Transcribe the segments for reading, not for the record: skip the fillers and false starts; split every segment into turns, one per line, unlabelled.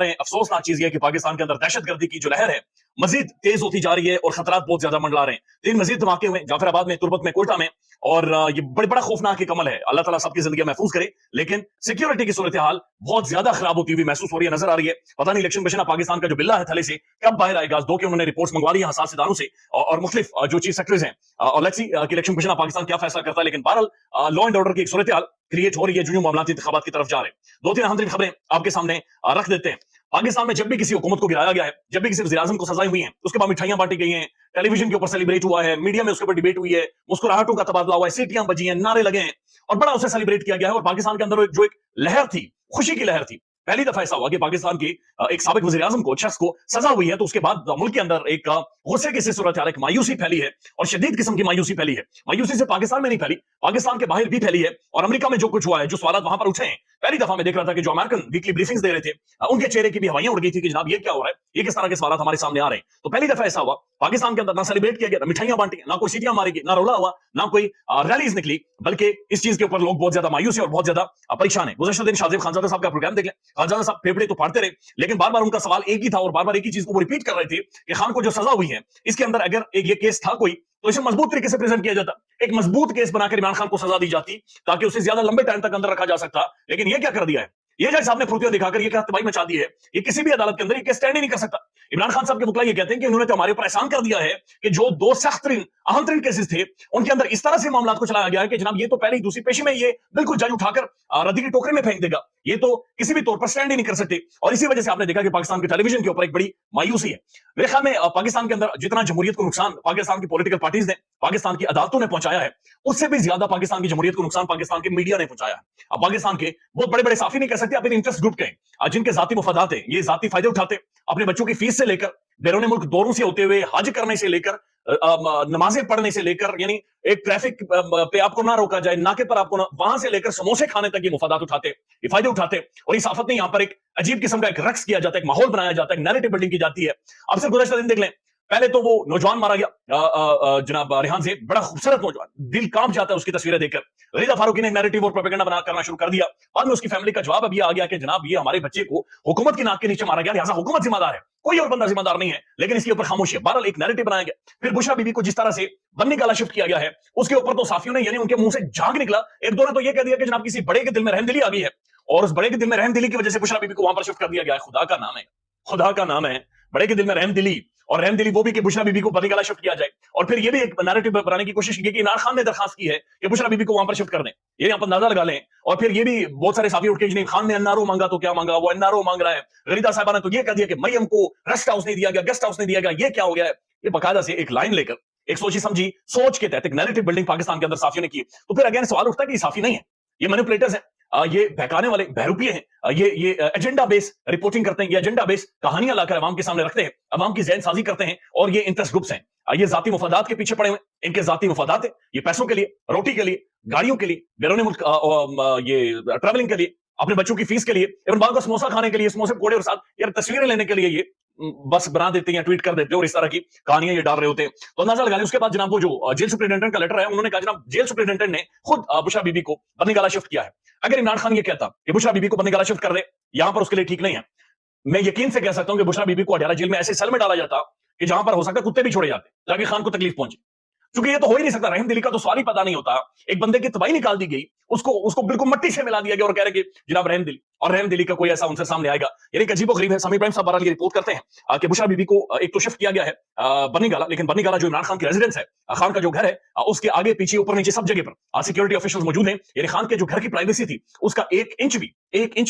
افسوسناک چیز یہ ہے کہ پاکستان کے اندر دہشت گردی کی جو لہر ہے مزید تیز ہوتی جا رہی ہے اور خطرات بہت زیادہ منڈلا رہے ہیں. 3 مزید دھماکے ہوئے جعفر آباد میں, تربت میں, کوئٹہ میں, اور یہ بڑا خوفناک ایک عمل ہے. اللہ تعالیٰ سب کی زندگی محفوظ کرے, لیکن سیکیورٹی کی صورتحال بہت زیادہ خراب ہوتی ہوئی محسوس ہو رہی ہے, نظر آ رہی ہے. پتہ نہیں الیکشن کمیشن پاکستان کا جو بلہ ہے تھلے سے کب باہر آئے گا. دو کہ انہوں نے رپورٹس منگوا لی ہیں حساس اداروں سے اور مختلف جو چیف سیکرٹریز ہیں, اور لیٹس سی کہ الیکشن کمیشن پاکستان کیا فیصلہ کرتا ہے. لیکن بہرحال لا اینڈ آرڈر کی ایک صورتحال کریٹ ہو رہی ہے جو معاملاتی انتخابات کی طرف جا رہے ہیں. 2-3 اہم ترین خبریں آپ کے سامنے رکھ دیتے ہیں. پاکستان میں جب بھی کسی حکومت کو گرایا گیا ہے, جب بھی کسی وزیر اعظم کو سزائیں ہوئی ہیں, اس کے بعد مٹھائیاں بانٹی گئی ہیں, ٹیلی ویژن کے اوپر سیلیبریٹ ہوا ہے, میڈیا میں اس کے اوپر ڈیبیٹ ہوئی ہے, مسکراہٹوں کا تبادلہ ہوا ہے, سیٹیاں بجی ہیں, نعرے لگے ہیں اور بڑا اسے سیلیبریٹ کیا گیا ہے. اور پاکستان کے اندر جو ایک لہر تھی, خوشی کی لہر تھی, پہلی دفعہ ایسا ہوا کہ پاکستان کی ایک سابق وزیر اعظم کو, شخص کو سزا ہوئی ہے, تو اس کے بعد ملک کے اندر ایک غصے کی صورت حال, ایک مایوسی پھیلی ہے اور شدید قسم کی مایوسی پھیلی ہے. مایوسی سے پاکستان میں نہیں پھیلی, پاکستان کے باہر بھی پھیلی ہے. اور امریکہ میں جو کچھ ہوا ہے, جو سوالات وہاں پر اٹھے ہیں, پہلی دفعہ میں دیکھ رہا تھا کہ جو امریکن ویکلی بریفنگز دے رہے تھے, ان کے چہرے کی بھی ہوائیاں اڑ گئی تھی کہ جناب یہ کیا ہو رہا ہے, یہ کس طرح کے سوالات ہمارے سامنے آ رہے ہیں. تو پہلی دفعہ ایسا ہوا پاکستان کے اندر, نہ سیلیبریٹ کیا گیا, نہ مٹھائیاں بانٹی, نہ کوئی سیٹیاں ماری گئی, نہ رولا ہوا, نہ کوئی ریلیز نکلی, بلکہ اس چیز کے اوپر لوگ بہت زیادہ مایوس ہیں اور بہت زیادہ پریشان ہیں. گزشتہ دن شاہ زیب خانزادہ صاحب کا پروگرام دیکھ لیں, خانزادہ صاحب پھیپڑے تو پھاڑتے رہے, لیکن بار بار ان کا سوال ایک ہی تھا اور بار بار ایک ہی چیز کو وہ ریپیٹ کر رہے تھے کہ خان کو جو سزا ہوئی ہے اس کے اندر اگر ایک یہ کیس تھا کوئی, تو اسے مضبوط طریقے سے پریزنٹ کیا جاتا, ایک مضبوط کیس بنا کر عمران خان کو سزا دی جاتی تاکہ اسے زیادہ لمبے ٹائم تک اندر رکھا جا سکتا. لیکن یہ کیا کر دیا ہے, یہ جج صاحب نے پھرتیاں دکھا کر یہ کیا تباہی مچا دی ہے, یہ کسی بھی عدالت کے اندر یہ کیس اسٹینڈ ہی نہیں کر سکتا. عمران خان صاحب کے وکلا یہ کہتے ہیں کہ انہوں نے تو ہمارے اوپر احسان کر دیا ہے کہ جو 2 سخت ترین اہم ترین کیسز تھے ان کے اندر اس طرح سے معاملات کو چلایا گیا ہے کہ جناب یہ تو پہلے ہی دوسری پیشی میں یہ بالکل جج اٹھا کر ردی کی ٹوکری میں پھینک دے گا, یہ تو کسی بھی طور پر اسٹینڈ ہی نہیں کر سکتے. اور اسی وجہ سے آپ نے دیکھا کہ پاکستان کے ٹیلی ویژن کے اوپر ایک بڑی مایوسی ہے. میرے خیال میں پاکستان کے اندر جتنا جمہوریت کو نقصان پاکستان کی پولیٹیکل پارٹیز نے, پاکستان کی عدالتوں نے پہنچایا ہے, اس سے بھی زیادہ پاکستان کی جمہوریت کو نقصان پاکستان کے میڈیا نے پہنچایا ہے. اب پاکستان کے بہت بڑے بڑے صحافی نہیں کہہ سکتے, اپنے انٹرسٹ گروپ کے جن کے ذاتی مفادات ہیں, یہ ذاتی فائدے اٹھاتے اپنے بچوں کی فیس سے لے کر, بیرون ملک دوروں سے ہوتے ہوئے, حج کرنے سے لے کر, نمازیں پڑھنے سے لے کر, یعنی ایک ٹریفک پہ آپ کو نہ روکا جائے, ناکے پر آپ کو وہاں سے لے کر سموسے کھانے تک یہ مفادات اٹھاتے, یہ فائدے اٹھاتے. اور اس آفت میں یہاں پر ایک عجیب قسم کا ایک رقص کیا جاتا ہے, ایک ماحول بنایا جاتا ہے, ایک نیریٹو بلڈنگ کی جاتی ہے. اب صرف گزشتہ دن دیکھ لیں, پہلے تو وہ نوجوان مارا گیا جناب ریحان زیب, بڑا خوبصورت نوجوان, دل کانپ جاتا ہے اس کی تصویریں دیکھ کر. رضا فاروقی نے ایک نیریٹو اور پروپیگنڈا بنا کرنا شروع کر دیا. بعد میں اس کی فیملی کا جواب اب یہ آ گیا کہ جناب یہ ہمارے بچے کو حکومت کی ناک کے نیچے مارا گیا, لہٰذا حکومت ذمہ دار ہے, کوئی اور بندہ ذمہ دار نہیں ہے, لیکن اس کے اوپر خاموشی ہے. بہرحال ایک نیریٹو بنایا گیا. پھر بشرا بی بی کو جس طرح سے بننے کا شفٹ کیا گیا ہے, اس کے اوپر تو صحافیوں نے, یعنی ان کے منہ سے جھانک نکلا. ایک دو نے تو یہ کہہ دیا کہ جناب کسی بڑے کے دل میں رحم دلی آ گئی ہے, اور اس بڑے کے دل میں رحم دلی کی وجہ سے بشرا بی بی کو وہاں پر شفٹ کر دیا گیا ہے. خدا کا نام ہے, خدا کا نام ہے, بڑے کے دل میں رحم دلی, اور رحم دلی وہ بھی کہ بشرا بی بی کو بننے کا شفٹ کیا جائے. اور پھر یہ بھی ایک نیریٹو بنانے کی کوشش کی کہ عمران خان نے درخواست کی ہے کہ بشرا بی بی کو وہاں پر شفٹ کر دیں, یہ یہاں پر اندازہ لگا لیں. اور پھر یہ بھی بہت سارے صحافی اٹھ کے جنہیں خان نے این آر او مانگا تو کیا مانگا, وہ این آر او مانگ رہا ہے. غریدہ صاحبہ نے تو یہ کہہ دیا کہ مریم کو ریسٹ ہاؤس نہیں دیا گیا, گیسٹ ہاؤس نہیں دیا گیا, یہ کیا ہو گیا ہے. یہ باقاعدہ سے ایک لائن لے کر ایک سوچی سمجھی سوچ کے تحت ایک نیریٹو بلڈنگ پاکستان کے اندر صحافیوں نے کی. تو پھر اگین سوال اٹھتا ہے کہ یہ صحافی نہیں ہے, یہ مینیپولیٹرز ہیں, یہ بہکانے والے بہروپیے ہیں, یہ ایجنڈا بیس رپورٹنگ کرتے ہیں, یہ ایجنڈا بیس کہانیاں لا کر عوام کے سامنے رکھتے ہیں, عوام کی ذہن سازی کرتے ہیں, اور یہ انٹرسٹ گروپس ہیں, یہ ذاتی مفادات کے پیچھے پڑے ہوئے, ان کے ذاتی مفادات ہیں, یہ پیسوں کے لیے, روٹی کے لیے, گاڑیوں کے لیے, بیرون ملک یہ ٹریولنگ کے لیے, اپنے بچوں کی فیس کے لیے, ایون بعض کو سموسا کھانے کے لیے, سموسے پکوڑے اور ساتھ یار تصویریں لینے کے لیے یہ بس بنا دیتے ہیں, ٹویٹ کر دیتے ہیں, اور اس طرح کی کہانیاں یہ ڈال رہے ہوتے ہیں. تو اندازہ لگا لیں. اس کے بعد جناب وہ جو جیل سپرنٹینڈنٹ کا لیٹر ہے, انہوں نے کہا جناب جیل سپرنٹینڈنٹ نے خود بشرا بی بی کو بننے گالا شفٹ کیا ہے. اگر عمران خان یہ کہتا کہ بشرا بی بی کو بننے گالا شفٹ کر دے, یہاں پر اس کے لیے ٹھیک نہیں ہے. میں یقین سے کہہ سکتا ہوں کہ بشرا بی بی کو اڈیالہ جیل میں ایسے سیل میں ڈالا جاتا کہ جہاں پر ہو سکتا ہے کتے بھی چھوڑے جاتے تاکہ خان کو تکلیف پہنچے, کیونکہ یہ تو ہو ہی نہیں سکتا. رحم دلی کا تو سوال ہی پتا نہیں ہوتا. ایک بندے کی تباہی نکال دی گئی, اس کو بالکل مٹی سے ملا دیا گیا اور کہہ رہے کہ جناب رحم دلی, اور رحم دلی کا کوئی ایسا عنصر سامنے آئے گا. یعنی ایک عجیب و غریب ہے. سامع ابراہیم صاحب بہرحال یہ رپورٹ کرتے ہیں کہ بشرا بی بی کو ایک تو شفٹ کیا گیا ہے بنی گالا, لیکن بنی گالا جو عمران خان کی ریزیڈنس ہے, خان کا جو گھر ہے, اس کے آگے پیچھے اوپر نیچے سب جگہ پر سیکورٹی آفیشلز موجود ہیں. یعنی خان کے جو گھر کی پرائیویسی تھی اس کا ایک انچ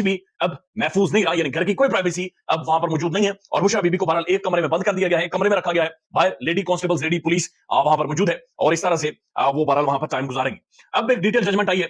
بھی اب محفوظ نہیں رہا, یعنی گھر کی کوئی پرائیویسی اب وہاں پر موجود نہیں ہے. اور بشرا بی بی کو بہرحال ایک کمرے میں بند کر دیا گیا ہے, ایک کمرے میں رکھا گیا ہے, باہر لیڈی کانسٹیبلز, لیڈی پولیس وہاں پر موجود ہے, اور اس طرح سے وہ بہرحال وہاں پر ٹائم گزاریں گے. اب ایک ڈیٹیل ججمنٹ آئی ہے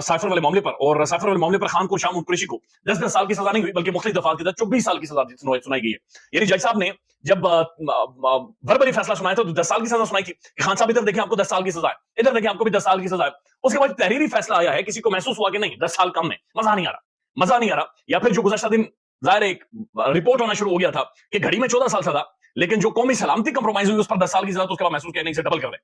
سائفر والے معاملے پر, اور سائفر والے معاملے پر خان کو شام قریشی کو 10 سال کی سزا نہیں ہوئی بلکہ مختلف دفعات کے تحت 24 سال کی سزا سنائی گئی ہے. یعنی جج صاحب نے جب وربلی فیصلہ سنایا تھا تو 10 سال کی سزا سنائی تھی کہ خان صاحب ادھر دیکھیں آپ کو 10 سال کی سزا ہے, ادھر دیکھیں آپ کو بھی 10 سال کی سزا ہے. اس کے بعد تحریری فیصلہ آیا ہے, کسی کو محسوس ہوا کہ نہیں 10 سال کم ہے, مزہ نہیں آ رہا. یا پھر جو گزشتہ دن ظاہر ایک رپورٹ ہونا شروع ہو گیا تھا کہ گھڑی میں 14 سال سزا, لیکن جو قومی سلامتی کمپرومائز ہوئی اس پر 10 سال کی سزا, تو اس کے بعد محسوس کیا نہیں سے ڈبل کر دیں.